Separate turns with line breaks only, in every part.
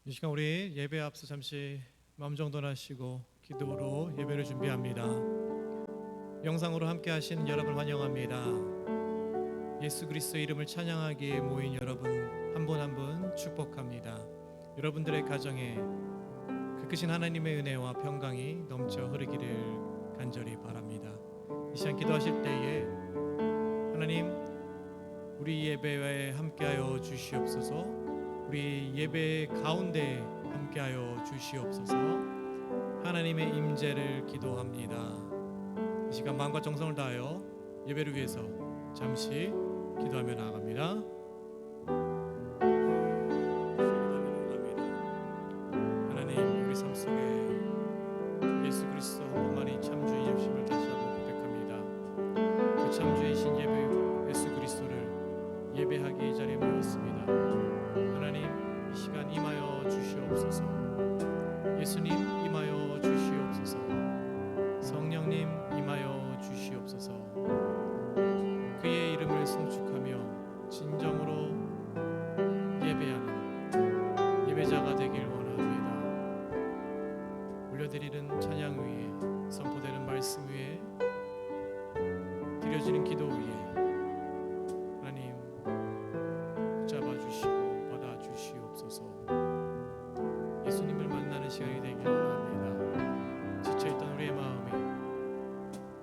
이 시간 우리 예배 앞서 잠시 마음 정돈하시고 기도로 예배를 준비합니다. 영상으로 함께 하시는 여러분 환영합니다. 예수 그리스도의 이름을 찬양하기에 모인 여러분 한 분 한 분 축복합니다. 여러분들의 가정에 그 크신 하나님의 은혜와 평강이 넘쳐 흐르기를 간절히 바랍니다. 이 시간 기도하실 때에 하나님, 우리 예배에 함께하여 주시옵소서. 우리 예배 가운데 함께하여 주시옵소서. 하나님의 임재를 기도합니다. 이 시간 마음과 정성을 다하여 예배를 위해서 잠시 기도하며 나아갑니다. 하나님, 우리 삶 속에 예수 그리스도 한 분만이 참주인 되심을 다시 한번 고백합니다. 그 참주이신 예수 그리스도를 예배하기 이 자리에 모였습니다. 하나님, 이 시간 임하여 주시옵소서. 예수님 임하여 주시옵소서. 성령님 임하여 주시옵소서. 그의 이름을 송축하며 진정으로 예배하는 예배자가 되길 원합니다. 올려드리는 찬양 위에, 선포되는 말씀 위에, 드려지는 기도 위에 하나님 붙잡아주시고 받아주시옵소서. 예수님을 만나는 시간이 되길 원합니다. 지쳐있던 우리의 마음에,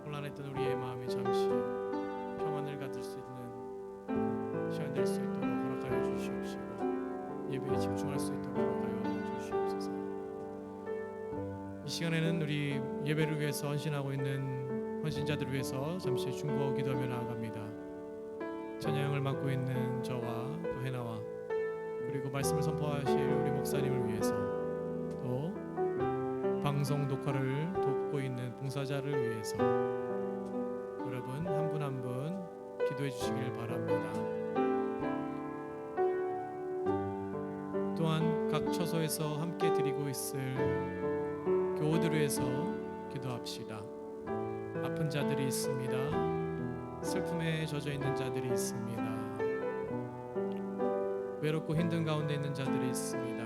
혼란했던 우리의 마음에 잠시 평안을 가질 수 있는 시간 될 수 있도록 허락하여 주시옵시고, 예배에 집중할 수 있도록 허락하여 주시옵소서. 이 시간에는 우리 예배를 위해서 헌신하고 있는 헌신자들을 위해서 잠시 중보 기도하며 나아갑니다. 찬양을 맡고 있는 저와 또 해나와, 그리고 말씀을 선포하실 우리 목사님을 위해서, 또 방송 녹화를 돕고 있는 봉사자를 위해서 여러분 한 분 한 분 기도해 주시길 바랍니다. 또한 각 처소에서 함께 드리고 있을 교우들을 위해서 기도합시다. 아픈 자들이 있습니다. 슬픔에 젖어 있는 자들이 있습니다. 외롭고 힘든 가운데 있는 자들이 있습니다.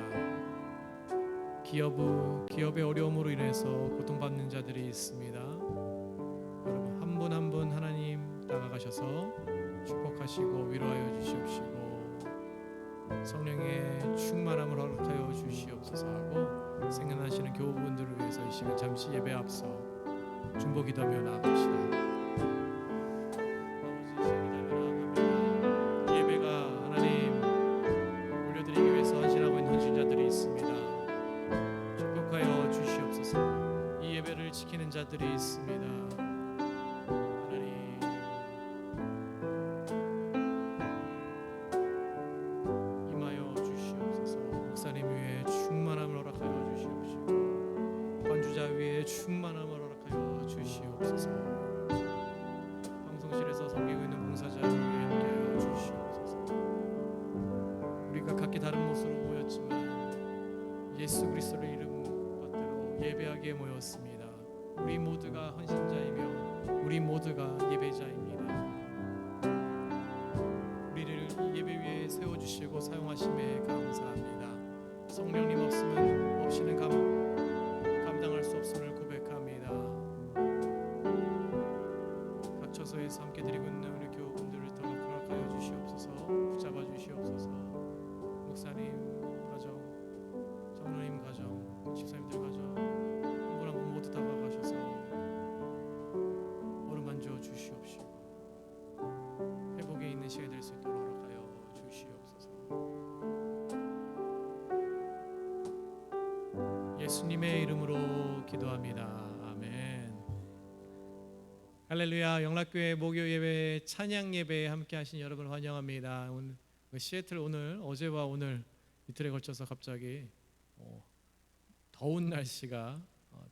기업의 어려움으로 인해서 고통받는 자들이 있습니다. 여러분 한 분 한 분 하나님 다가가셔서 축복하시고 위로하여 주시옵시고, 성령의 충만함을 허락하여 주시옵소서 하고, 생각나시는 교우분들을 위해서 이 시간 잠시 예배 앞서 중보 기도하며 나아갑시다. 지키는 자들이 있습니다. 하나님, 임하여 주시옵소서. 목사님 위에 충만함을 허락하여 주시옵시고, 관주자 위에 충만함을 허락하여 주시옵소서. 방송실에서 섬기고 있는 봉사자 위에 함께하여 주시옵소서. 우리가 각기 다른 모습으로 모였지만 예수 그리스도의 이름 받들어 예배하기에 모였습니다. 우리 모두가 헌신자이며 우리 모두가 예배자입니다. 우리를 이 예배 위에 세워주시고 사용하심에 감사합니다. 성령님 없이는 감당할 수 없음을 고백합니다. 각 처소에서 함께 드리고 있는 우리 교우분들을 더 허락하여 주시옵소서. 붙잡아 주시옵소서. 목사님 가정, 장로님 가정, 집사님들 가정 모두 다가가셔서 어루만져 주시옵시고, 회복에 있는 시간이 될 수 있도록 허락하여 주시옵소서. 예수님의 이름으로 기도합니다. 아멘. 할렐루야. 영락교회 목요 예배 찬양 예배에 함께 하신 여러분 환영합니다. 오늘 시애틀 어제와 오늘 이틀에 걸쳐서 갑자기 더운 날씨가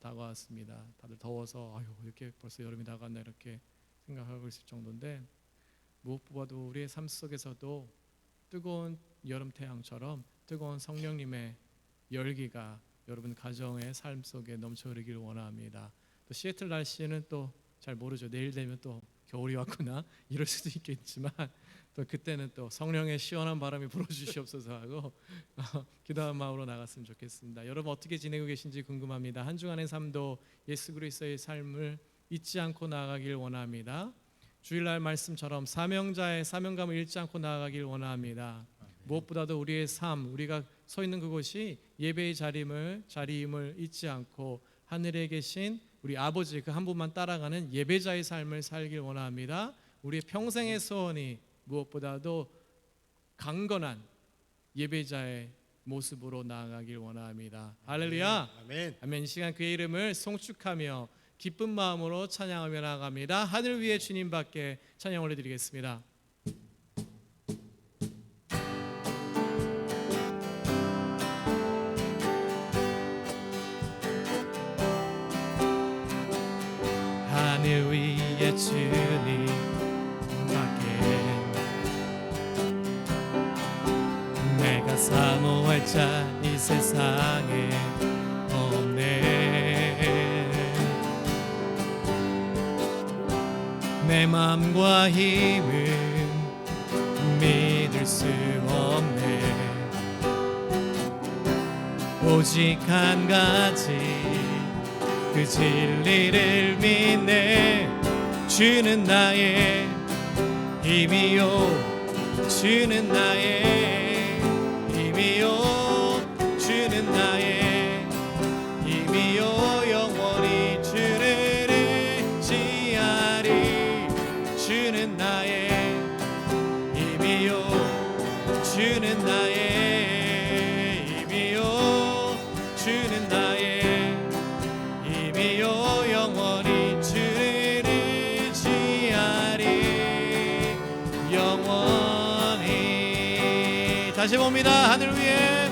다가왔습니다. 다들 더워서 아유 이렇게 벌써 여름이 다가왔나 이렇게 생각하고 있을 정도인데, 무엇보다도 우리의 삶 속에서도 뜨거운 여름 태양처럼 뜨거운 성령님의 열기가 여러분 가정의 삶 속에 넘쳐 흐르기를 원합니다. 또 시애틀 날씨는 또 잘 모르죠. 내일 되면 또 겨울이 왔구나 이럴 수도 있겠지만 또 그때는 또 성령의 시원한 바람이 불어주시옵소서 하고 기도한 마음으로 나갔으면 좋겠습니다. 여러분 어떻게 지내고 계신지 궁금합니다. 한 주간의 삶도 예수 그리스도의 삶을 잊지 않고 나아가길 원합니다. 주일날 말씀처럼 사명자의 사명감을 잃지 않고 나아가길 원합니다. 무엇보다도 우리의 삶, 우리가 서 있는 그곳이 예배의 자리임을 잊지 않고 하늘에 계신 우리 아버지 그 한 분만 따라가는 예배자의 삶을 살길 원합니다. 우리의 평생의 소원이 무엇보다도 강건한 예배자의 모습으로 나아가길 원합니다. 할렐루야.
아멘.
아멘. 이 시간 그의 이름을 송축하며 기쁜 마음으로 찬양하며 나아갑니다. 하늘 위에 주님밖에 찬양 올려드리겠습니다. 하늘 위에 주님밖에 내가 사모할 자 이 세상에 없네. 내 맘과 힘은 믿을 수 없네. 오직 한 가지 그 진리를 믿네. 주는 나의 힘이요 주는 나의 힘이요 주는 나의 힘이요 영원히 주를 의지하리. 주는 나의 힘이요 주는 나의 힘이요 주는 나의 힘이요 영원히 주를 의지하리. 영원히. 다시 봅니다. 하늘 위에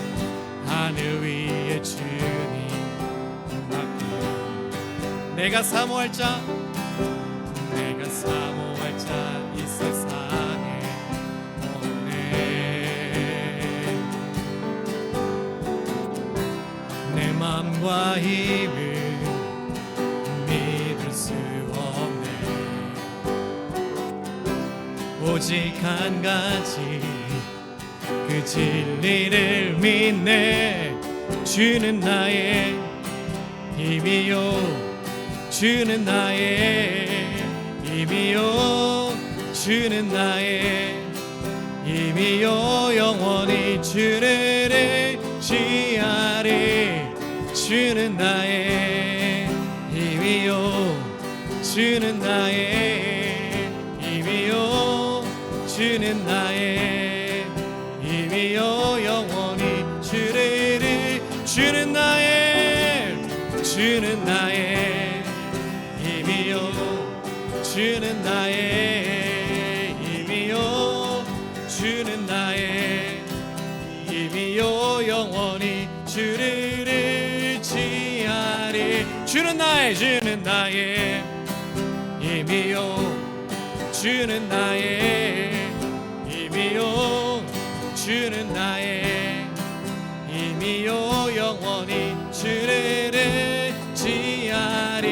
주님 밖에 내가 사모할 자 내가 사모할 자 이 세상에 없네. 내 맘과 힘을 믿을 수 없네. 오직 한 가지 그 진리를 믿네. 주는 나의 힘이요 주는 나의 힘이요 주는 나의 힘이요 영원히 주를 의지하리. 주는 나의 힘이요 주는 나의 힘이요 주는 나의 힘이요 영원히 주를 주는 나의 힘이요 주는 나의 힘이요 주는 나의 힘이요 영원히 주를 의지하리. 주는 나의 힘이요 주는 나의 힘이요 주는 나의 힘이요 영원히 주를 의지하리.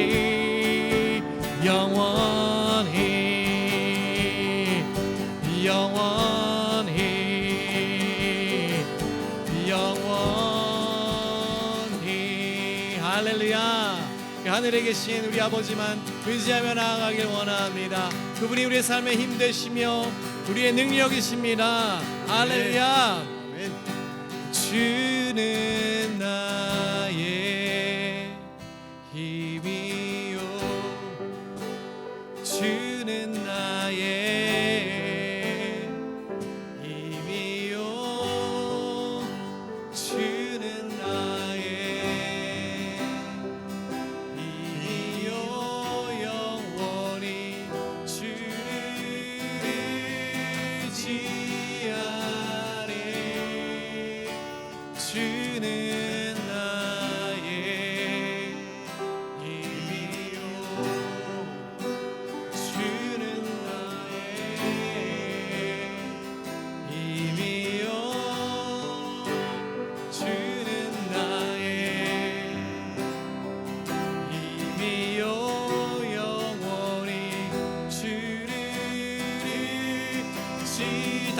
영원히 영원히 영원히. 할렐루야. 하늘에 계신 우리 아버지만 의지하며 나아가길 원합니다. 그분이 우리의 삶의 힘 되시며 우리의 능력이십니다. 할렐루야.
아멘.
주는 나의 힘이요 주는 나의 힘이요 주는 나의 힘이요 영원히 주를 의지하리.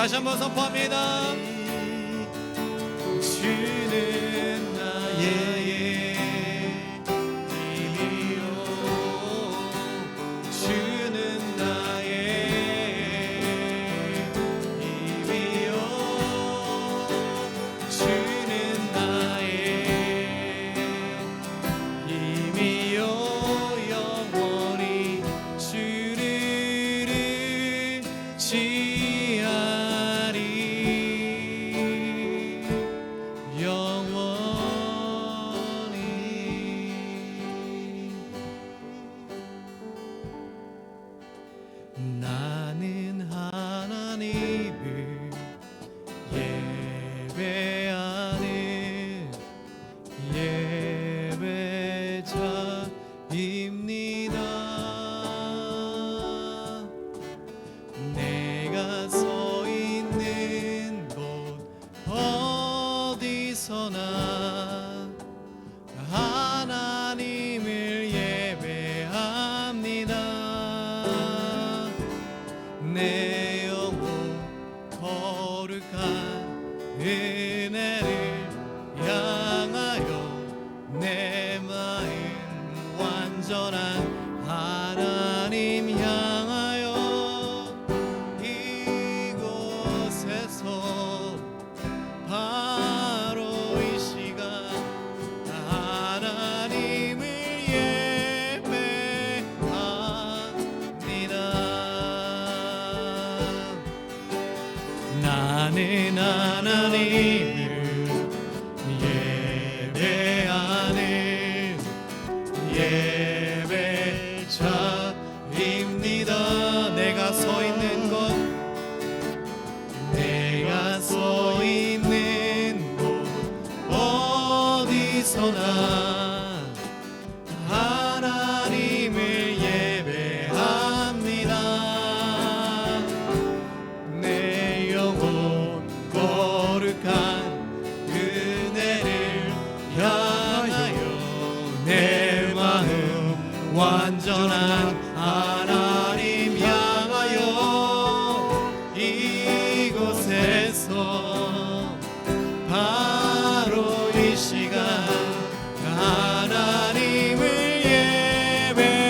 다시 한번 선포합니다.
주는 나의 힘이요 주는 나의 힘이요 주는 나의 힘이요 영원히 주를 의지하리 영원히. 나는 하나님을 예배하는 예배자입니다. 내가 서 있는 곳 어디서나 하나님을 예배합니다. 내 영혼 거룩한 은혜를 향하여 내 마음 완전한 하나님 향하여 이곳에서 바로 이 시간 하나님을 예배합니다. 나는 하나님을 예배하는 예배자입니다. 내가 서 있는 곳 내가 서 있는 곳 어디서나 하나님을 예배합니다. 내 영혼 거룩한 은혜를 향하여 내 마음 완전한 하나님 향하여 이곳에서 바로 이 시간 하나님을 예배합니다.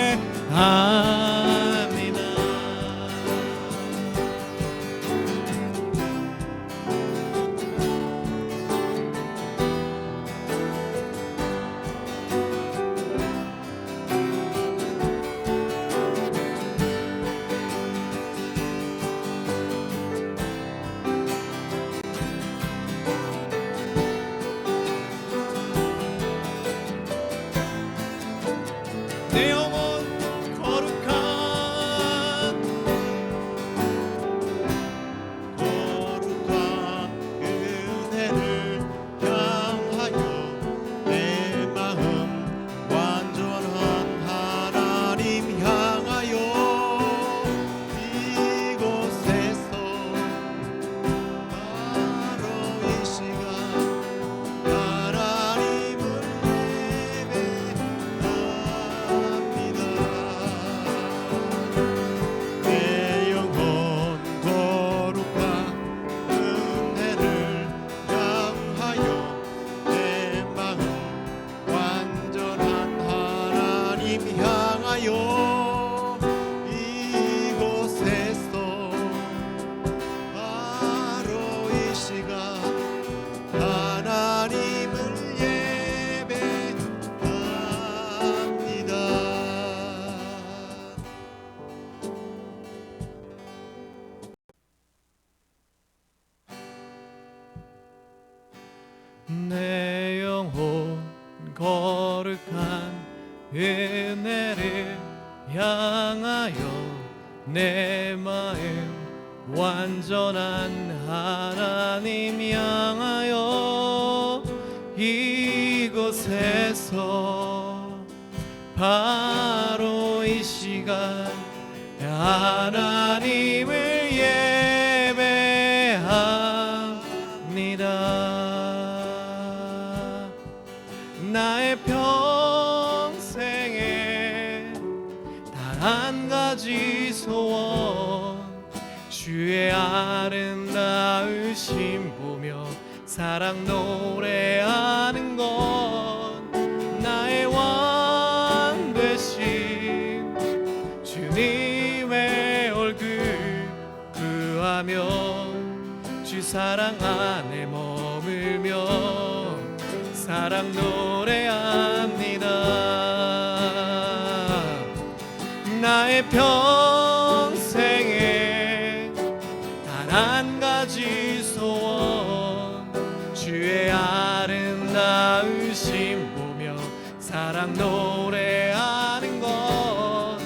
내 영혼 거룩한 은혜를 향하여 내 마음 완전한 하나님 향하여 이곳에서 바로 이 시간 하나님을 예배합니다. 내 영혼 거룩한 은혜를 향하여 내 마음 완전한 하나님 향하여 이곳에서 바로 이 시간 하나님을 예배합니다. 내 영혼 거룩한 은혜를 향하여 내 마음 완전한 하나님 향하여 이곳에서 바로 이 시간 하나님을 예배합니다. 나의 평생에 단 한 가지 소원 주의 아름다운 사랑 노래하는 것 나의 왕 되신 주님의 얼굴 구하며 주 사랑 안에 머물며 사랑 노래합니다. 나의 평생에 단 한 가지 소원 주의 아름다우심 보며 사랑 노래하는 것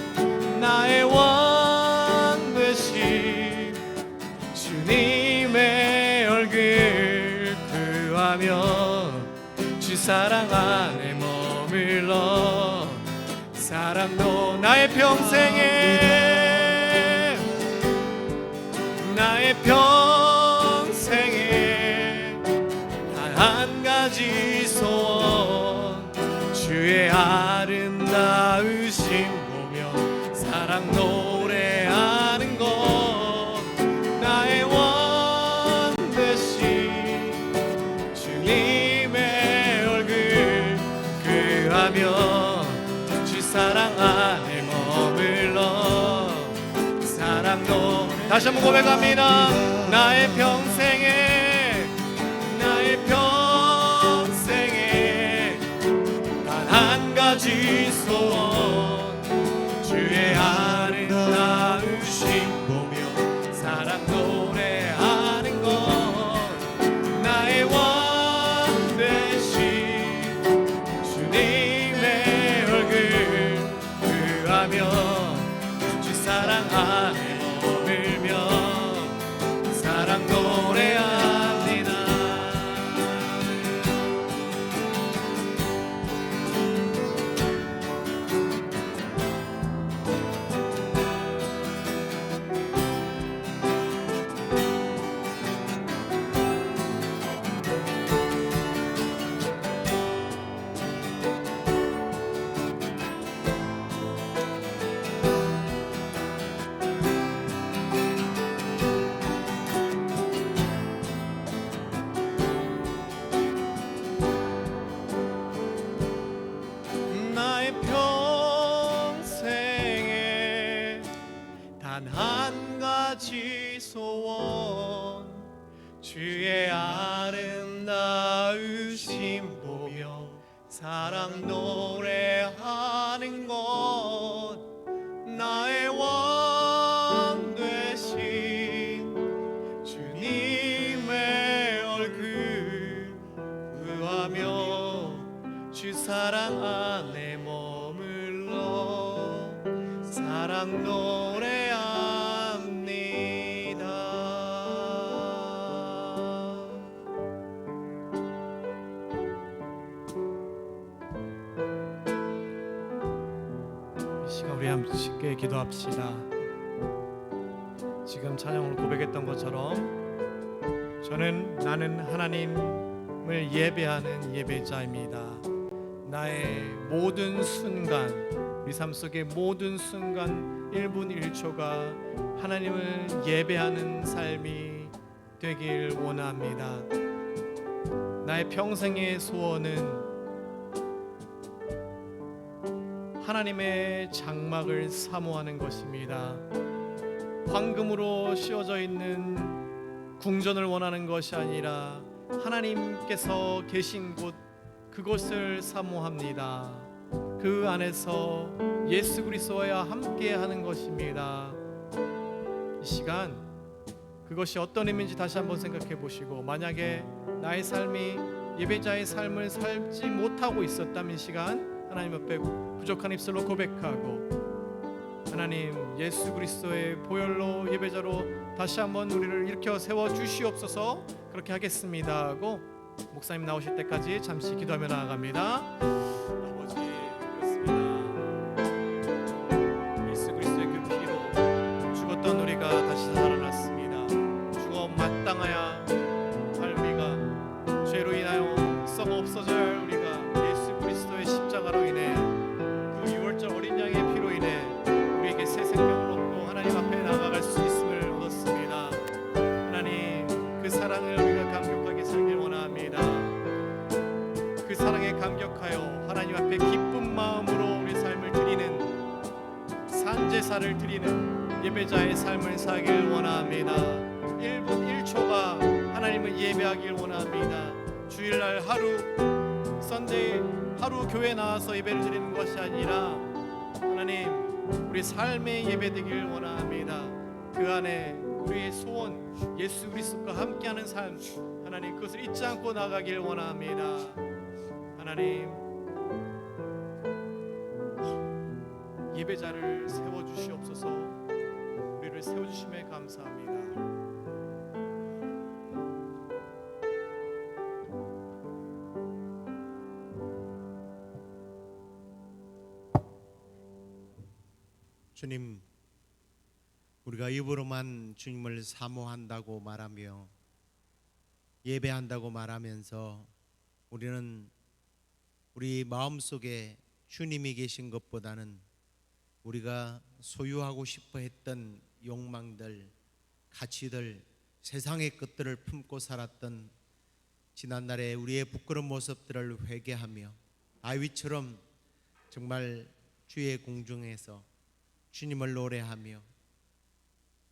나의 왕 되신 주님의 얼굴 구하며 주 사랑 안에 머물러 사랑도 나의 평생에 단 한 가지 소원 주의 아름다우심 보며 사랑 노래하는 것 나의 왕 되신 주님의 얼굴 구하며 주 사랑 안에 머물러 사랑 노래 다시 한번 고백합니다. 나의 평생에 단 한 가지 소원 주의 아름다우심 보며 사랑 노래하는 것 나의 왕 되신 주님의 얼굴 구하며 주 사랑 안에 머물며 사랑 노래합니다. 나의 평생에 단 한 가지 소원 주의 아름다우심 보며 사랑 노래하는 것 나의 왕 되신 주님의 얼굴 구하며 주 사랑 안에 머물러 사랑 노래합니다.
이 시간 우리 함께 기도합시다. 지금 찬양으로 고백했던 것처럼 나는 하나님을 예배하는 예배자입니다. 나의 모든 순간, 우리 삶 속의 모든 순간 1분 1초가 하나님을 예배하는 삶이 되길 원합니다. 나의 평생의 소원은 하나님의 장막을 사모하는 것입니다. 황금으로 씌워져 있는 궁전을 원하는 것이 아니라 하나님께서 계신 곳 그곳을 사모합니다. 그 안에서 예수 그리스도와 함께 하는 것입니다. 이 시간 그것이 어떤 의미인지 다시 한번 생각해 보시고, 만약에 나의 삶이 예배자의 삶을 살지 못하고 있었다면 이 시간 하나님 앞에 부족한 입술로 고백하고, 하나님 예수 그리스도의 보혈로 예배자로 다시 한번 우리를 일으켜 세워 주시옵소서. 그렇게 하겠습니다 하고 목사님 나오실 때까지 잠시 기도하며 나아갑니다. 아버지, 그렇습니다. 예수 그리스도의 그 피로 죽었던 우리가 다시 살아났습니다. 죽어 마땅하여 할 우리가, 죄로 인하여 썩어 없어져야 할 우리가 예수 그리스도의 십자가로 인해 그 유월절 어린 양의 피로 인해 우리에게 새 생명을 얻고 하나님 앞에 나아갈 수 있음을 얻었습니다. 하나님 그 사랑을 우리가 감격하게 살길 원합니다.
사랑에 감격하여 하나님 앞에 기쁜 마음으로 우리 삶을 드리는 산제사를 드리는 예배자의 삶을 살길 원합니다. 1분 1초가 하나님을 예배하길 원합니다. 주일날 하루 선데이 하루 교회 나와서 예배를 드리는 것이 아니라 하나님 우리 삶의 예배 되길 원합니다. 그 안에 우리의 소원 예수 그리스도와 함께하는 삶 하나님 그것을 잊지 않고 나가길 원합니다. 하나님 예배자를 세워주시옵소서. 우리를 세워주심에 감사합니다.
주님, 우리가 입으로만 주님을 사모한다고 말하며 예배한다고 말하면서 우리는 우리 마음속에 주님이 계신 것보다는 우리가 소유하고 싶어 했던 욕망들, 가치들, 세상의 것들을 품고 살았던 지난날의 우리의 부끄러운 모습들을 회개하며 다윗처럼 정말 주의 공중에서 주님을 노래하며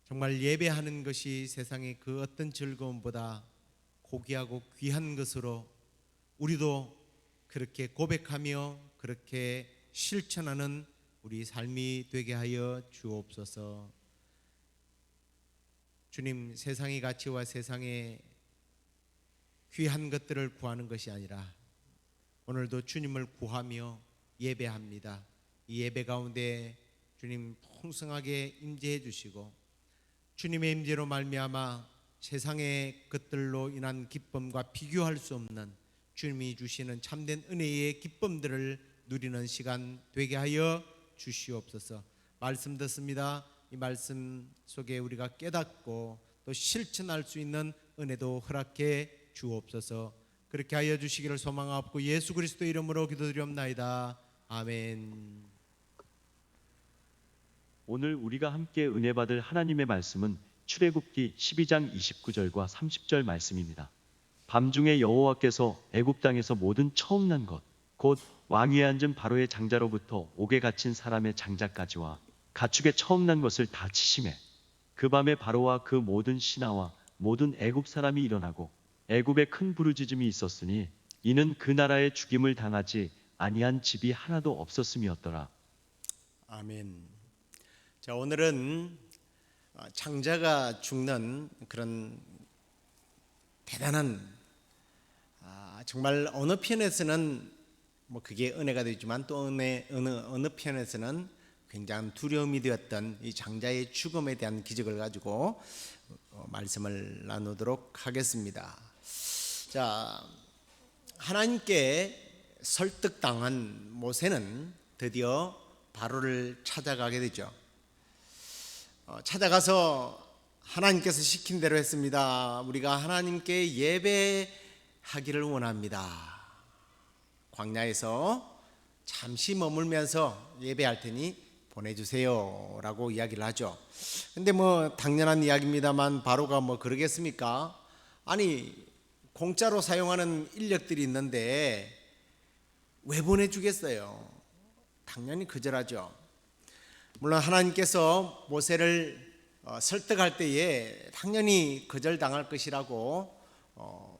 정말 예배하는 것이 세상의 그 어떤 즐거움보다 고귀하고 귀한 것으로 우리도 그렇게 고백하며 그렇게 실천하는 우리 삶이 되게 하여 주옵소서. 주님, 세상의 가치와 세상의 귀한 것들을 구하는 것이 아니라 오늘도 주님을 구하며 예배합니다. 이 예배 가운데 주님 풍성하게 임재해 주시고 주님의 임재로 말미암아 세상의 것들로 인한 기쁨과 비교할 수 없는 주님이 주시는 참된 은혜의 기쁨들을 누리는 시간 되게 하여 주시옵소서. 말씀 듣습니다. 이 말씀 속에 우리가 깨닫고 또 실천할 수 있는 은혜도 허락해 주옵소서. 그렇게 하여 주시기를 소망하옵고 예수 그리스도 이름으로 기도드리옵나이다. 아멘.
오늘 우리가 함께 은혜 받을 하나님의 말씀은 출애굽기 12장 29절과 30절 말씀입니다. 밤중에 여호와께서 애굽 땅에서 모든 처음 난 것, 곧 왕위에 앉은 바로의 장자로부터 옥에 갇힌 사람의 장자까지와 가축의 처음 난 것을 다 치심해 그 밤에 바로와 그 모든 신하와 모든 애굽 사람이 일어나고 애굽에 큰 부르짖음이 있었으니 이는 그 나라에 죽임을 당하지 아니한 집이 하나도 없었음이었더라.
아멘. 자, 오늘은 장자가 죽는 그런 대단한 정말 어느 편에서는 뭐 그게 은혜가 되지만 또 어느 편에서는 굉장한 두려움이 되었던 이 장자의 죽음에 대한 기적을 가지고 말씀을 나누도록 하겠습니다. 자, 하나님께 설득당한 모세는 드디어 바로를 찾아가게 되죠. 찾아가서 하나님께서 시킨 대로 했습니다. 우리가 하나님께 예배하기를 원합니다. 광야에서 잠시 머물면서 예배할 테니 보내주세요 라고 이야기를 하죠. 근데 뭐 당연한 이야기입니다만 바로가 뭐 그러겠습니까? 아니 공짜로 사용하는 인력들이 있는데 왜 보내주겠어요? 당연히 거절하죠. 물론 하나님께서 모세를 설득할 때에 당연히 거절당할 것이라고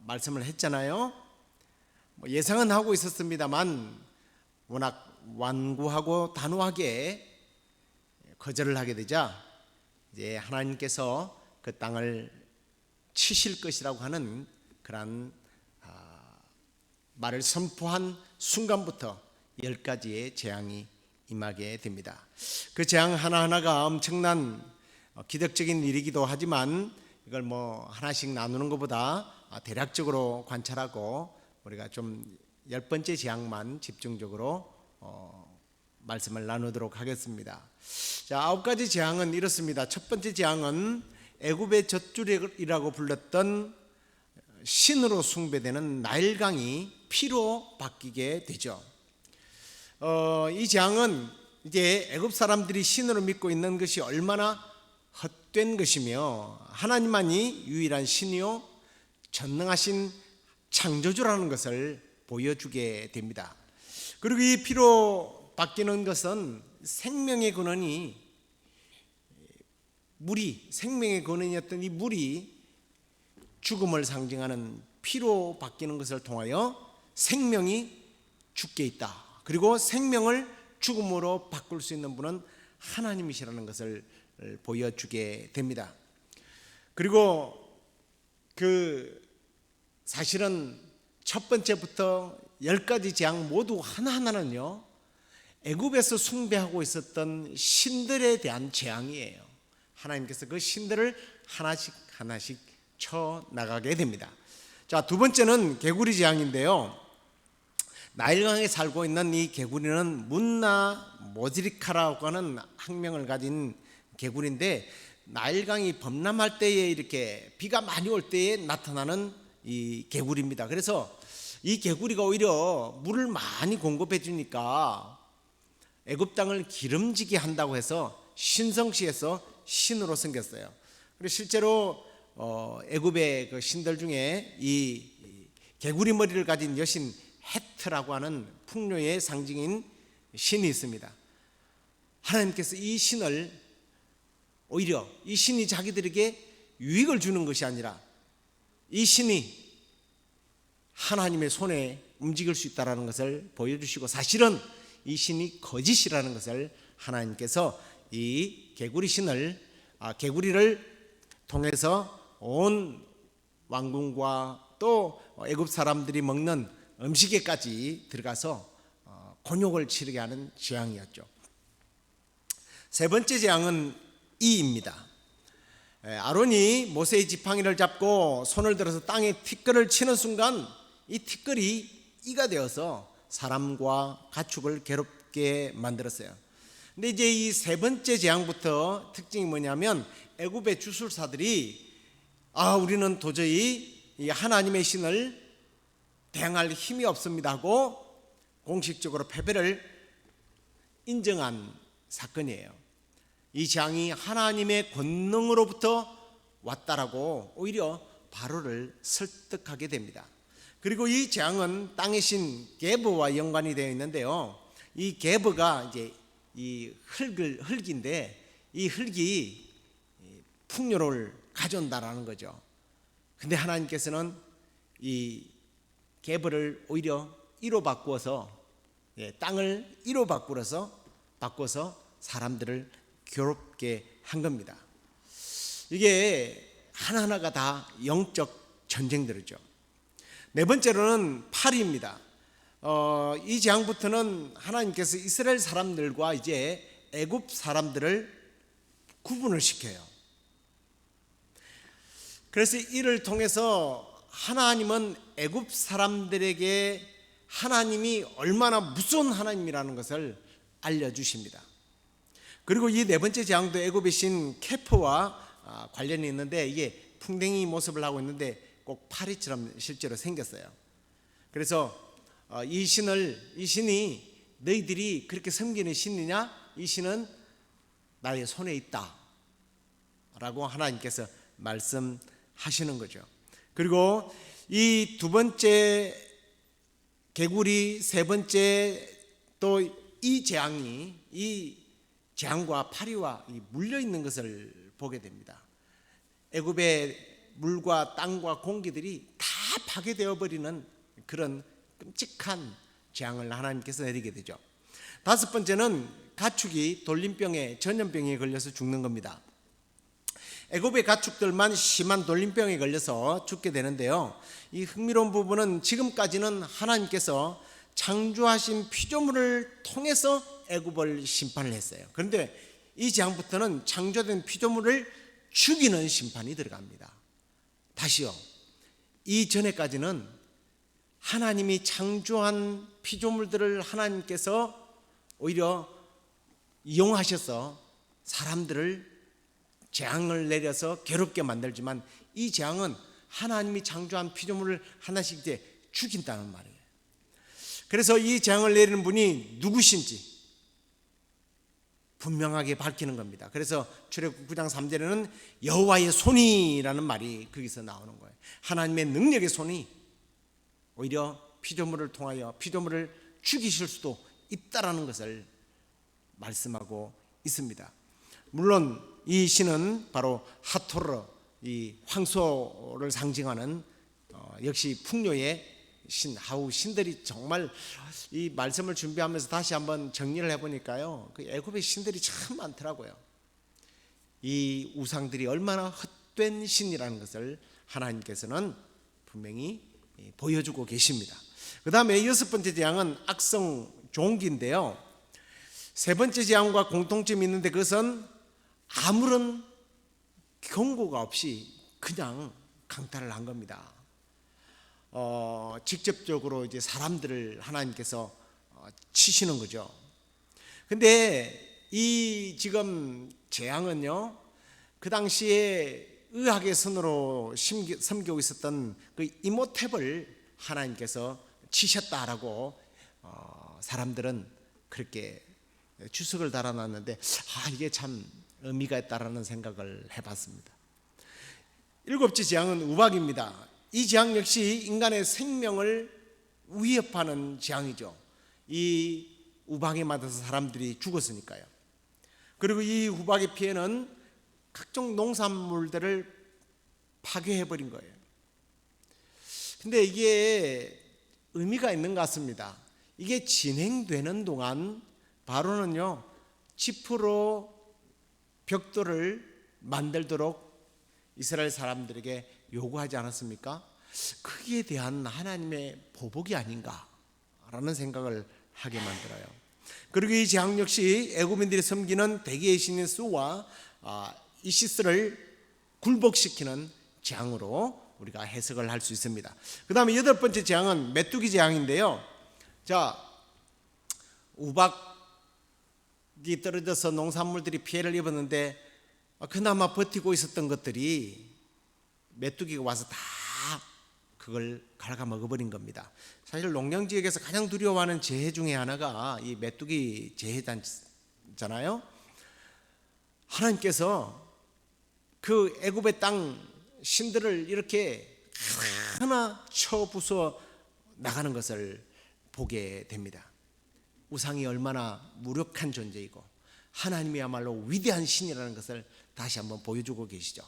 말씀을 했잖아요. 예상은 하고 있었습니다만 워낙 완고하고 단호하게 거절을 하게 되자 이제 하나님께서 그 땅을 치실 것이라고 하는 그런 말을 선포한 순간부터 10가지의 재앙이 임하게 됩니다. 그 재앙 하나하나가 엄청난 기적적인 일이기도 하지만 이걸 뭐 하나씩 나누는 것보다 대략적으로 관찰하고 우리가 좀 10번째 재앙만 집중적으로 말씀을 나누도록 하겠습니다. 자, 9가지 재앙은 이렇습니다. 첫 번째 재앙은 애굽의 젖줄이라고 불렀던 신으로 숭배되는 나일강이 피로 바뀌게 되죠. 이 재앙은 이제 애굽 사람들이 신으로 믿고 있는 것이 얼마나 헛된 것이며 하나님만이 유일한 신이요 전능하신 창조주라는 것을 보여주게 됩니다. 그리고 이 피로 바뀌는 것은 생명의 근원이 물이, 생명의 근원이었던 이 물이 죽음을 상징하는 피로 바뀌는 것을 통하여 생명이 죽게 있다. 그리고 생명을 죽음으로 바꿀 수 있는 분은 하나님이시라는 것을 보여주게 됩니다. 그리고 사실은 첫 번째부터 10가지 재앙 모두 하나하나는요, 애굽에서 숭배하고 있었던 신들에 대한 재앙이에요. 하나님께서 그 신들을 하나씩 하나씩 쳐 나가게 됩니다. 자, 두 번째는 개구리 재앙인데요. 나일강에 살고 있는 이 개구리는 문나 모지리카라고 하는 학명을 가진 개구리인데, 나일강이 범람할 때에 이렇게 비가 많이 올 때에 나타나는 이 개구리입니다. 그래서 이 개구리가 오히려 물을 많이 공급해 주니까 애굽 땅을 기름지게 한다고 해서 신성시에서 신으로 생겼어요. 그리고 실제로 애굽의 그 신들 중에 이 개구리 머리를 가진 여신 헤트라고 하는 풍요의 상징인 신이 있습니다. 하나님께서 이 신을 오히려 이 신이 자기들에게 유익을 주는 것이 아니라 이 신이 하나님의 손에 움직일 수 있다는 것을 보여주시고, 사실은 이 신이 거짓이라는 것을 하나님께서 이 개구리를 통해서 온 왕궁과 또 애굽 사람들이 먹는 음식에까지 들어가서 곤욕을 치르게 하는 재앙이었죠. 세 번째 재앙은 이입니다. 아론이 모세의 지팡이를 잡고 손을 들어서 땅에 티끌을 치는 순간 이 티끌이 이가 되어서 사람과 가축을 괴롭게 만들었어요. 근데 이제 이 세 번째 재앙부터 특징이 뭐냐면, 애굽의 주술사들이 우리는 도저히 이 하나님의 신을 대항할 힘이 없습니다 하고 공식적으로 패배를 인정한 사건이에요. 이 재앙이 하나님의 권능으로부터 왔다라고 오히려 바로를 설득하게 됩니다. 그리고 이 재앙은 땅의 신 게버와 연관이 되어 있는데요. 이 게버가 이제 이 흙인데, 이 흙이 풍요를 가져온다라는 거죠. 근데 하나님께서는 이 게버를 오히려 이로 바꾸어서, 땅을 이로 바꿔서 사람들을 괴롭게 한 겁니다. 이게 하나하나가 다 영적 전쟁들이죠. 네 번째로는 파리입니다. 이 재앙부터는 하나님께서 이스라엘 사람들과 이제 애굽 사람들을 구분을 시켜요. 그래서 이를 통해서 하나님은 애굽 사람들에게 하나님이 얼마나 무서운 하나님이라는 것을 알려주십니다. 그리고 이 네 번째 재앙도 애굽의 신 케프와 관련이 있는데, 이게 풍뎅이 모습을 하고 있는데 꼭 파리처럼 실제로 생겼어요. 그래서 이 신이 너희들이 그렇게 섬기는 신이냐? 이 신은 나의 손에 있다 라고 하나님께서 말씀하시는 거죠. 그리고 이 두 번째 개구리, 세 번째 또 이 재앙과 파리와 물려 있는 것을 보게 됩니다. 애굽의 물과 땅과 공기들이 다 파괴되어 버리는 그런 끔찍한 재앙을 하나님께서 내리게 되죠. 다섯 번째는 가축이 돌림병에, 전염병에 걸려서 죽는 겁니다. 애굽의 가축들만 심한 돌림병에 걸려서 죽게 되는데요. 이 흥미로운 부분은 지금까지는 하나님께서 창조하신 피조물을 통해서 애굽을 심판을 했어요. 그런데 이 재앙부터는 창조된 피조물을 죽이는 심판이 들어갑니다. 다시요, 이전에까지는 하나님이 창조한 피조물들을 하나님께서 오히려 이용하셔서 사람들을 재앙을 내려서 괴롭게 만들지만, 이 재앙은 하나님이 창조한 피조물을 하나씩 이제 죽인다는 말이에요. 그래서 이 재앙을 내리는 분이 누구신지 분명하게 밝히는 겁니다. 그래서 출애굽 9장 3절에는 여호와의 손이라는 말이 거기서 나오는 거예요. 하나님의 능력의 손이 오히려 피조물을 통하여 피조물을 죽이실 수도 있다라는 것을 말씀하고 있습니다. 물론 이 신은 바로 하토르, 이 황소를 상징하는 역시 풍요의 신, 신들이 정말 이 말씀을 준비하면서 다시 한번 정리를 해보니까요, 그 애굽의 신들이 참 많더라고요. 이 우상들이 얼마나 헛된 신이라는 것을 하나님께서는 분명히 보여주고 계십니다. 그 다음에 6번째 재앙은 악성 종기인데요, 3번째 재앙과 공통점이 있는데 그것은 아무런 경고가 없이 그냥 강탈을 한 겁니다. 직접적으로 이제 사람들을 하나님께서 치시는 거죠. 근데 이 지금 재앙은요, 그 당시에 의학의 선으로 섬기고 있었던 그 이모탭을 하나님께서 치셨다라고 사람들은 그렇게 추석을 달아놨는데, 이게 참 의미가 있다라는 생각을 해봤습니다. 7번째 재앙은 우박입니다. 이 재앙 역시 인간의 생명을 위협하는 재앙이죠. 이 우박에 맞아서 사람들이 죽었으니까요. 그리고 이 우박의 피해는 각종 농산물들을 파괴해버린 거예요. 근데 이게 의미가 있는 것 같습니다. 이게 진행되는 동안 바로는요, 지프로 벽돌을 만들도록 이스라엘 사람들에게 요구하지 않았습니까? 거기에 대한 하나님의 보복이 아닌가라는 생각을 하게 만들어요. 그리고 이 재앙 역시 애굽인들이 섬기는 대기의 신인 수와 이시스를 굴복시키는 재앙으로 우리가 해석을 할 수 있습니다. 그 다음에 8번째 재앙은 메뚜기 재앙인데요, 자, 우박이 떨어져서 농산물들이 피해를 입었는데 그나마 버티고 있었던 것들이 메뚜기가 와서 다 그걸 갉아먹어 버린 겁니다. 사실 농경지역에서 가장 두려워하는 재해 중에 하나가 이 메뚜기 재해잖아요. 하나님께서 그 애굽의 땅 신들을 이렇게 하나 쳐 부숴 나가는 것을 보게 됩니다. 우상이 얼마나 무력한 존재이고 하나님이야말로 위대한 신이라는 것을 다시 한번 보여주고 계시죠.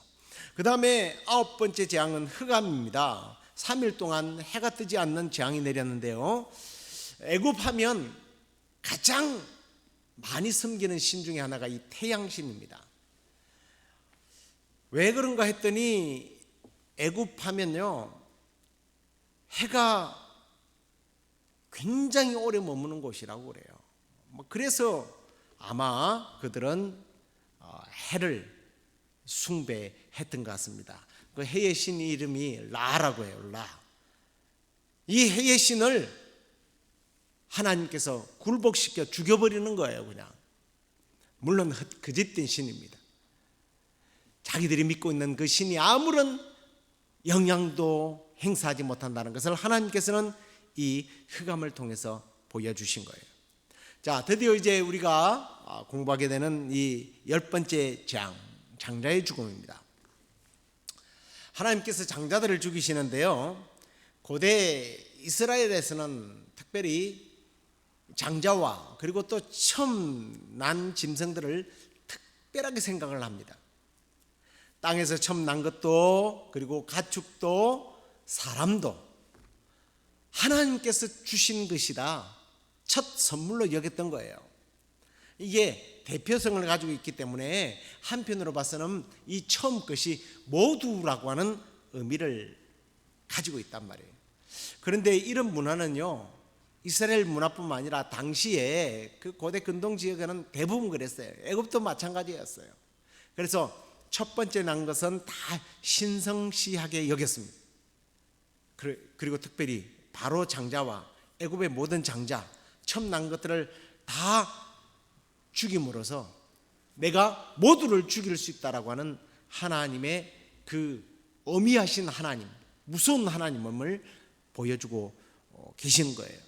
그 다음에 9번째 재앙은 흑암입니다. 3일 동안 해가 뜨지 않는 재앙이 내렸는데요, 애굽하면 가장 많이 섬기는 신 중에 하나가 이 태양신입니다. 왜 그런가 했더니 애굽하면요, 해가 굉장히 오래 머무는 곳이라고 그래요. 그래서 아마 그들은 해를 숭배했던 것 같습니다. 그 해의 신 이름이 라라고 해요. 라. 이 해의 신을 하나님께서 굴복시켜 죽여버리는 거예요. 그냥. 물론 거짓된 신입니다. 자기들이 믿고 있는 그 신이 아무런 영향도 행사하지 못한다는 것을 하나님께서는 이 흑암을 통해서 보여주신 거예요. 자, 드디어 이제 우리가 공부하게 되는 이 10번째 재앙, 장자의 죽음입니다. 하나님께서 장자들을 죽이시는데요, 고대 이스라엘에서는 특별히 장자와 그리고 또 처음 난 짐승들을 특별하게 생각을 합니다. 땅에서 처음 난 것도 그리고 가축도 사람도 하나님께서 주신 것이다, 첫 선물로 여겼던 거예요. 이게 대표성을 가지고 있기 때문에 한편으로 봐서는 이 처음 것이 모두라고 하는 의미를 가지고 있단 말이에요. 그런데 이런 문화는요, 이스라엘 문화뿐만 아니라 당시에 그 고대 근동 지역에는 대부분 그랬어요. 애굽도 마찬가지였어요. 그래서 첫 번째 난 것은 다 신성시하게 여겼습니다. 그리고 특별히 바로 장자와 애굽의 모든 장자, 처음 난 것들을 다 죽임으로써 내가 모두를 죽일 수 있다라고 하는 하나님의 그 어미하신 하나님, 무서운 하나님을 보여주고 계시는 거예요.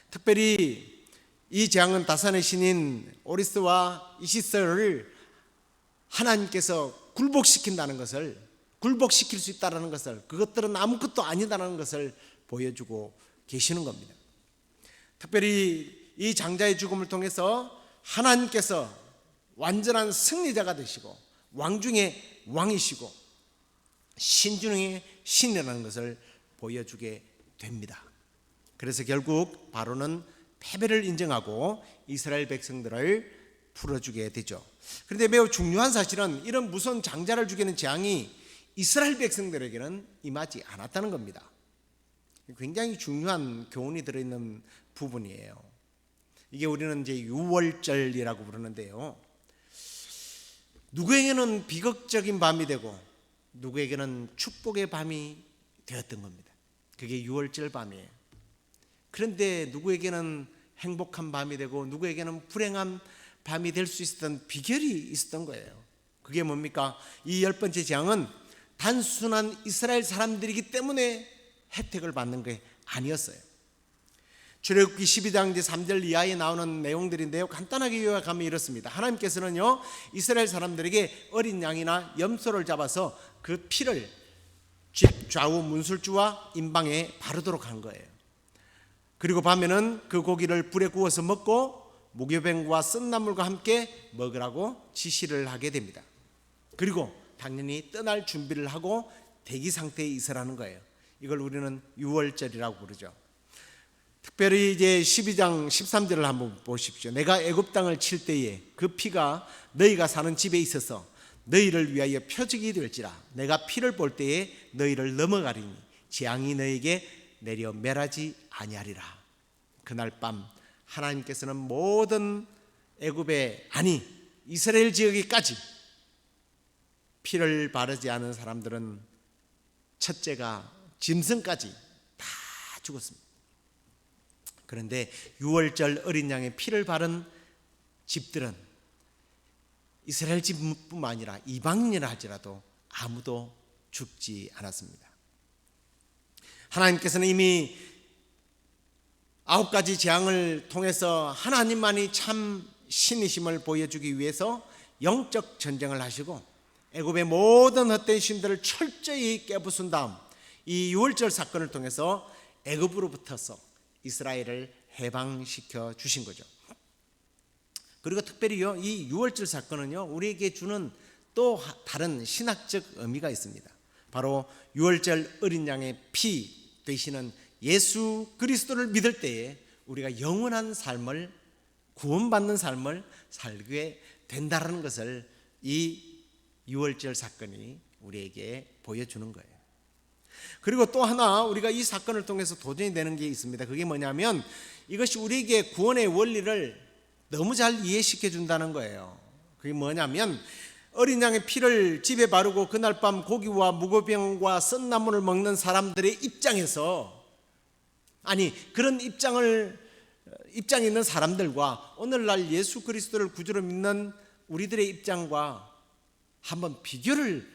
특별히 이 재앙은 다산의 신인 오리스와 이시스를 하나님께서 굴복시킨다는 것을, 굴복시킬 수 있다는 것을, 그것들은 아무것도 아니다라는 것을 보여주고 계시는 겁니다. 특별히 이 장자의 죽음을 통해서 하나님께서 완전한 승리자가 되시고 왕 중에 왕이시고 신 중에 신이라는 것을 보여주게 됩니다. 그래서 결국 바로는 패배를 인정하고 이스라엘 백성들을 풀어주게 되죠. 그런데 매우 중요한 사실은 이런 무서운 장자를 죽이는 재앙이 이스라엘 백성들에게는 임하지 않았다는 겁니다. 굉장히 중요한 교훈이 들어있는 부분이에요. 이게 우리는 이제 유월절이라고 부르는데요. 누구에게는 비극적인 밤이 되고 누구에게는 축복의 밤이 되었던 겁니다. 그게 유월절 밤이에요. 그런데 누구에게는 행복한 밤이 되고 누구에게는 불행한 밤이 될 수 있었던 비결이 있었던 거예요. 그게 뭡니까? 이 10번째 재앙은 단순한 이스라엘 사람들이기 때문에 혜택을 받는 게 아니었어요. 출애굽기 12장 3절 이하에 나오는 내용들인데요, 간단하게 요약하면 이렇습니다. 하나님께서는요 이스라엘 사람들에게 어린 양이나 염소를 잡아서 그 피를 집 좌우 문술주와 임방에 바르도록 한 거예요. 그리고 밤에는 그 고기를 불에 구워서 먹고 무교병과 쓴나물과 함께 먹으라고 지시를 하게 됩니다. 그리고 당연히 떠날 준비를 하고 대기 상태에 있으라는 거예요. 이걸 우리는 유월절이라고 부르죠. 특별히 이제 12장 13절을 한번 보십시오. 내가 애굽 땅을 칠 때에 그 피가 너희가 사는 집에 있어서 너희를 위하여 표적이 될지라. 내가 피를 볼 때에 너희를 넘어가리니 재앙이 너희에게 내려 멸하지 아니하리라. 그날 밤 하나님께서는 모든 애굽에 아니 이스라엘 지역에까지 피를 바르지 않은 사람들은 첫째가 짐승까지 다 죽었습니다. 그런데 유월절 어린 양의 피를 바른 집들은 이스라엘 집뿐만 아니라 이방인이라 할지라도 아무도 죽지 않았습니다. 하나님께서는 이미 9가지 재앙을 통해서 하나님만이 참 신이심을 보여주기 위해서 영적 전쟁을 하시고 애굽의 모든 헛된 신들을 철저히 깨부순 다음 이 유월절 사건을 통해서 애굽으로부터서 이스라엘을 해방시켜 주신 거죠. 그리고 특별히요 이 유월절 사건은요 우리에게 주는 또 다른 신학적 의미가 있습니다. 바로 유월절 어린 양의 피 되시는 예수 그리스도를 믿을 때에 우리가 영원한 삶을 구원받는 삶을 살게 된다는 것을 이 유월절 사건이 우리에게 보여주는 거예요. 그리고 또 하나 우리가 이 사건을 통해서 도전이 되는 게 있습니다. 그게 뭐냐면 이것이 우리에게 구원의 원리를 너무 잘 이해시켜 준다는 거예요. 그게 뭐냐면 어린 양의 피를 집에 바르고 그날 밤 고기와 무교병과 쓴나물을 먹는 사람들의 입장에서 아니 그런 입장이 있는 사람들과 오늘날 예수 그리스도를 구주로 믿는 우리들의 입장과 한번 비교를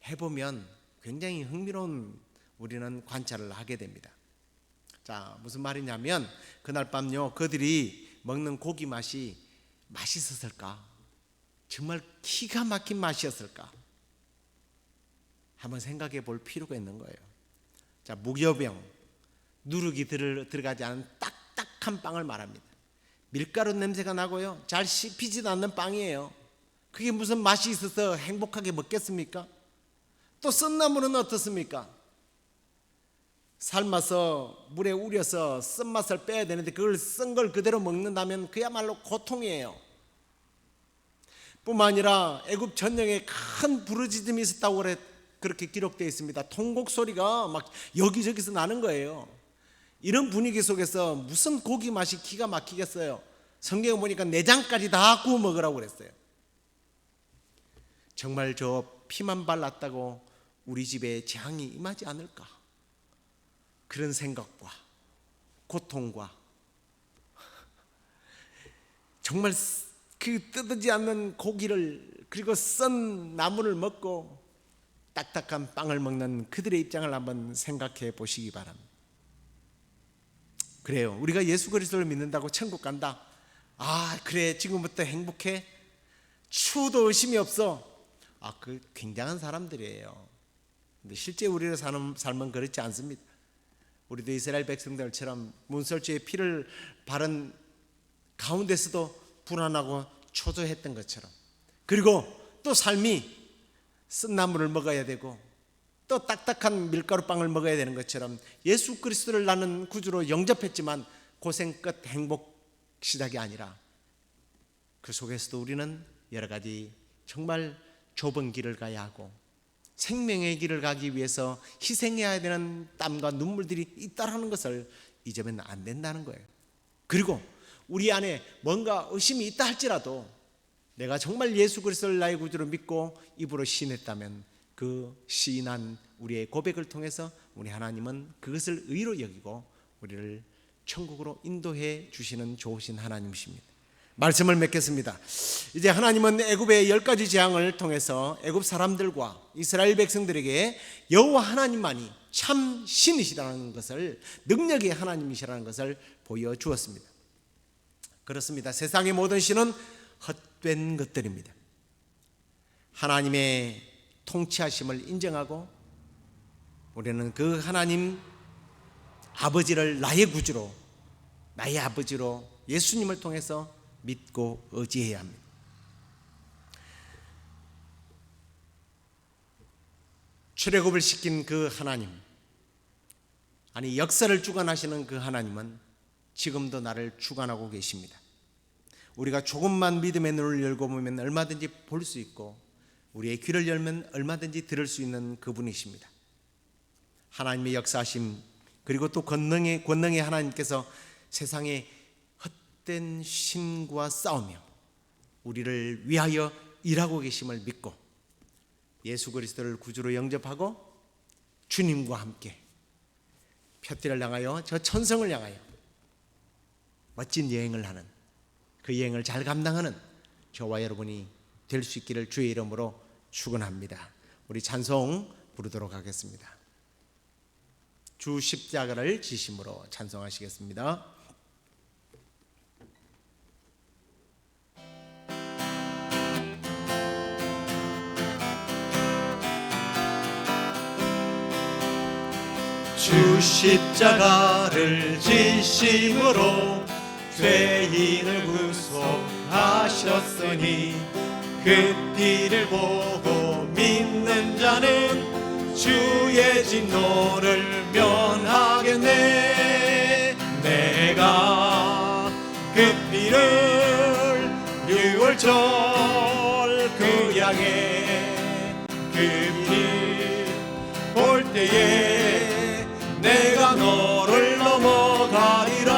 해보면 굉장히 흥미로운 우리는 관찰을 하게 됩니다. 자, 무슨 말이냐면 그날 밤요 그들이 먹는 고기 맛이 맛있었을까? 정말 기가 막힌 맛이었을까? 한번 생각해 볼 필요가 있는 거예요. 자, 무교병 누룩이 들어가지 않은 딱딱한 빵을 말합니다. 밀가루 냄새가 나고요 잘 씹히지도 않는 빵이에요. 그게 무슨 맛이 있어서 행복하게 먹겠습니까? 또 쓴나물은 어떻습니까? 삶아서 물에 우려서 쓴맛을 빼야 되는데 그걸 쓴 걸 그대로 먹는다면 그야말로 고통이에요. 뿐만 아니라 애굽 전쟁에 큰 부르짖음이 있었다고 그렇게 기록되어 있습니다. 통곡 소리가 막 여기저기서 나는 거예요. 이런 분위기 속에서 무슨 고기 맛이 기가 막히겠어요. 성경에 보니까 내장까지 다 구워 먹으라고 그랬어요. 정말 저 피만 발랐다고 우리 집에 재앙이 임하지 않을까? 그런 생각과 고통과 정말 그 뜯어지지 않는 고기를 그리고 썬 나물을 먹고 딱딱한 빵을 먹는 그들의 입장을 한번 생각해 보시기 바랍니다. 그래요. 우리가 예수 그리스도를 믿는다고 천국 간다. 아 그래 지금부터 행복해. 추도 의심이 없어. 아 그 굉장한 사람들이에요. 근데 실제 우리가 사는 삶은 그렇지 않습니다. 우리도 이스라엘 백성들처럼 문설주의 피를 바른 가운데서도 불안하고 초조했던 것처럼, 그리고 또 삶이 쓴 나물을 먹어야 되고 또 딱딱한 밀가루빵을 먹어야 되는 것처럼 예수 그리스도를 나는 구주로 영접했지만 고생 끝 행복 시작이 아니라 그 속에서도 우리는 여러 가지 정말 좁은 길을 가야 하고 생명의 길을 가기 위해서 희생해야 되는 땀과 눈물들이 있다라는 것을 잊으면 안 된다는 거예요. 그리고 우리 안에 뭔가 의심이 있다 할지라도 내가 정말 예수 그리스도를 나의 구주로 믿고 입으로 시인했다면 그 시인한 우리의 고백을 통해서 우리 하나님은 그것을 의로 여기고 우리를 천국으로 인도해 주시는 좋으신 하나님이십니다. 말씀을 맺겠습니다. 이제 하나님은 애굽의 10가지 재앙을 통해서 애굽 사람들과 이스라엘 백성들에게 여호와 하나님만이 참 신이시라는 것을, 능력의 하나님이시라는 것을 보여주었습니다. 그렇습니다. 세상의 모든 신은 헛된 것들입니다. 하나님의 통치하심을 인정하고 우리는 그 하나님 아버지를 나의 구주로, 나의 아버지로 예수님을 통해서 믿고 의지해야 합니다. 출애굽을 시킨 그 하나님, 아니 역사를 주관하시는 그 하나님은 지금도 나를 주관하고 계십니다. 우리가 조금만 믿음의 눈을 열고 보면 얼마든지 볼 수 있고 우리의 귀를 열면 얼마든지 들을 수 있는 그분이십니다. 하나님의 역사하심, 그리고 또 권능의 하나님께서 세상에 헛된 신과 싸우며 우리를 위하여 일하고 계심을 믿고 예수 그리스도를 구주로 영접하고 주님과 함께 푯띠를 향하여 저 천성을 향하여 멋진 여행을 하는, 그 여행을 잘 감당하는 저와 여러분이 될 수 있기를 주의 이름으로 축원합니다. 우리 찬송 부르도록 하겠습니다. 주 십자가를 지심으로 찬송하시겠습니다.
주 십자가를 지심으로 죄인을 구속하셨으니 그 피를 보고 믿는 자는 주의 진노를 면하겠네. 내가 그 피를 6월절 그 양의 그 피 볼 때에 내가 너를 넘어가리라.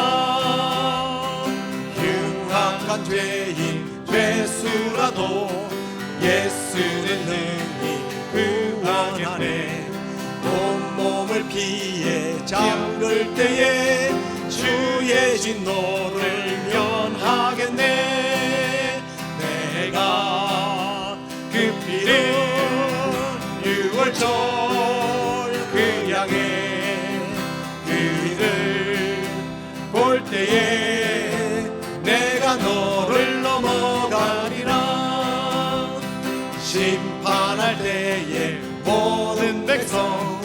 흉악한 죄인 죄수라도 예수는 능히 구원하네. 온몸을 피에 잠글 때에 주의 진노를 면하겠네. 내가 그 피를 6월절 그 양의 그를 볼 때에 내가 너를 넘어가리라. 심판할 때에 모든 백성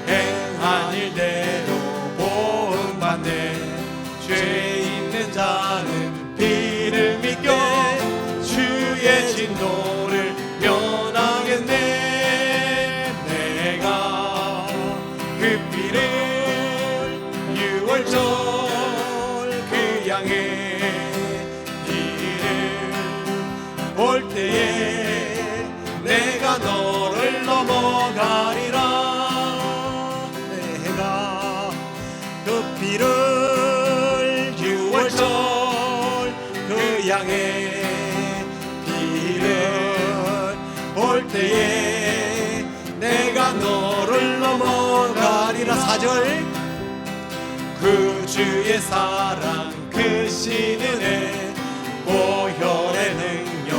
행한 일대로 보응받네. 죄 있는 자는 피를 믿게 주의 진노를 면하겠네. 내가 그 피를 6월절 그 양의 피를 볼 때에 내가 너를 넘어가리라. 내가 그 피를 6월절 그 양의 피를 볼 때에 내가 너를 넘어가리라. 4절 그 주의 사랑 그 신은혜 보혈의 능력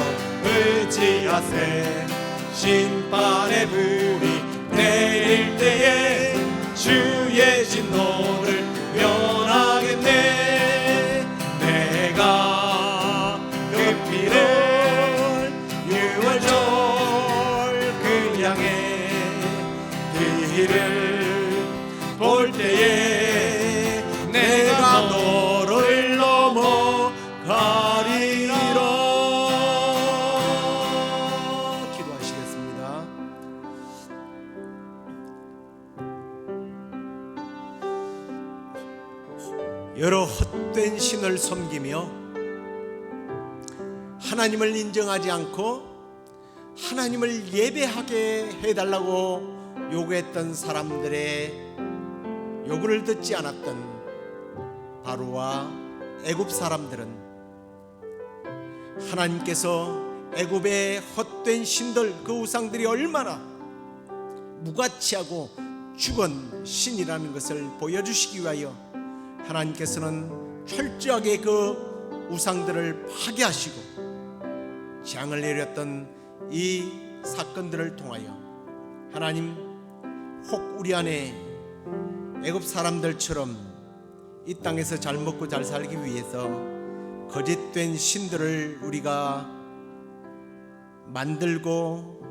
의지하세. 심판의 불이 내릴 때에 주의 진노를 면하겠네. 내가 그 피를 6월절 그 양의 피를 볼 때에
여러 헛된 신을 섬기며 하나님을 인정하지 않고 하나님을 예배하게 해달라고 요구했던 사람들의 요구를 듣지 않았던 바로와 애굽 사람들은 하나님께서 애굽의 헛된 신들, 그 우상들이 얼마나 무가치하고 죽은 신이라는 것을 보여주시기 위하여 하나님께서는 철저하게 그 우상들을 파괴하시고 재앙을 내렸던 이 사건들을 통하여 하나님, 혹 우리 안에 애굽 사람들처럼 이 땅에서 잘 먹고 잘 살기 위해서 거짓된 신들을 우리가 만들고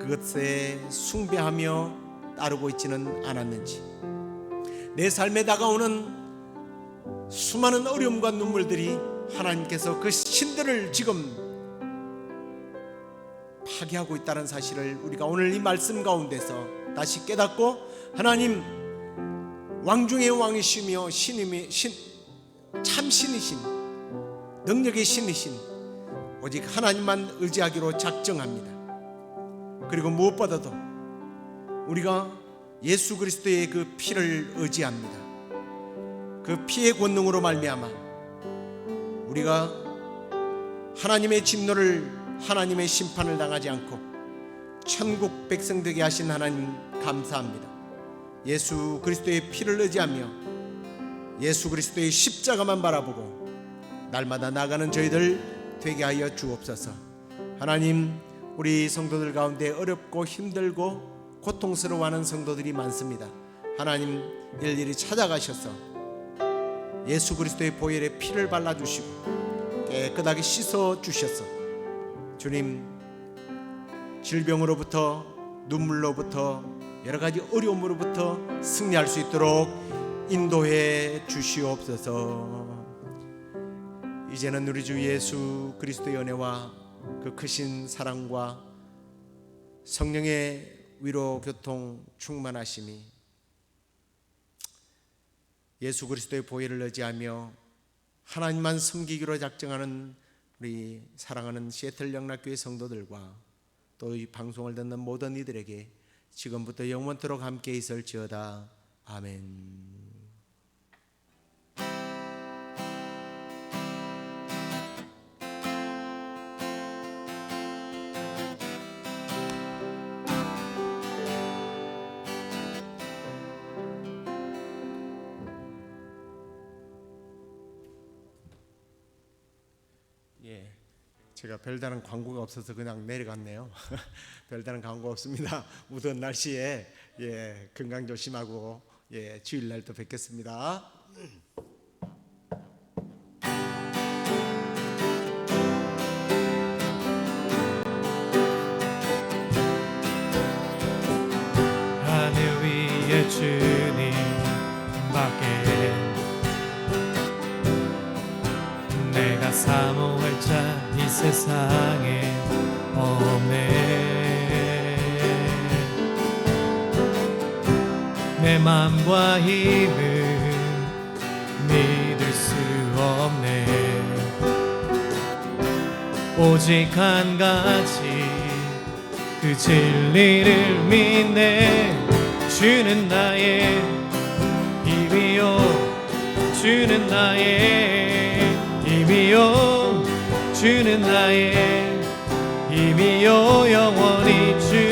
그것에 숭배하며 따르고 있지는 않았는지, 내 삶에 다가오는 수많은 어려움과 눈물들이 하나님께서 그 신들을 지금 파괴하고 있다는 사실을 우리가 오늘 이 말씀 가운데서 다시 깨닫고, 하나님 왕중의 왕이시며 참 신이신, 능력의 신이신 오직 하나님만 의지하기로 작정합니다. 그리고 무엇보다도 우리가 예수 그리스도의 그 피를 의지합니다. 그 피의 권능으로 말미암아 우리가 하나님의 진노를, 하나님의 심판을 당하지 않고 천국 백성 되게 하신 하나님 감사합니다. 예수 그리스도의 피를 의지하며 예수 그리스도의 십자가만 바라보고 날마다 나가는 저희들 되게 하여 주옵소서. 하나님, 우리 성도들 가운데 어렵고 힘들고 고통스러워하는 성도들이 많습니다. 하나님, 일일이 찾아가셔서 예수 그리스도의 보혈의 피를 발라주시고 깨끗하게 씻어주셔서 주님, 질병으로부터 눈물로부터 여러 가지 어려움으로부터 승리할 수 있도록 인도해 주시옵소서. 이제는 우리 주 예수 그리스도의 은혜와 그 크신 사랑과 성령의 위로 교통 충만하심이 예수 그리스도의 보혈을 의지하며 하나님만 섬기기로 작정하는 우리 사랑하는 시애틀 영락교회 성도들과 또 이 방송을 듣는 모든 이들에게 지금부터 영원토록 함께 있을지어다. 아멘. 제가 별다른 광고가 없어서 그냥 내려갔네요. 별다른 광고 없습니다. 무더운 날씨에 건강 조심하고 주일날 또 뵙겠습니다.
하늘 위에 주님 밖에 내가 사모할 자 이 세상에 없네. 내 맘과 힘을 믿을 수 없네. 오직 한 가지 그 진리를 믿네. 주는 나의 힘이요, 주는 나의 힘이요, 주는 나의 힘이요, 영원히 주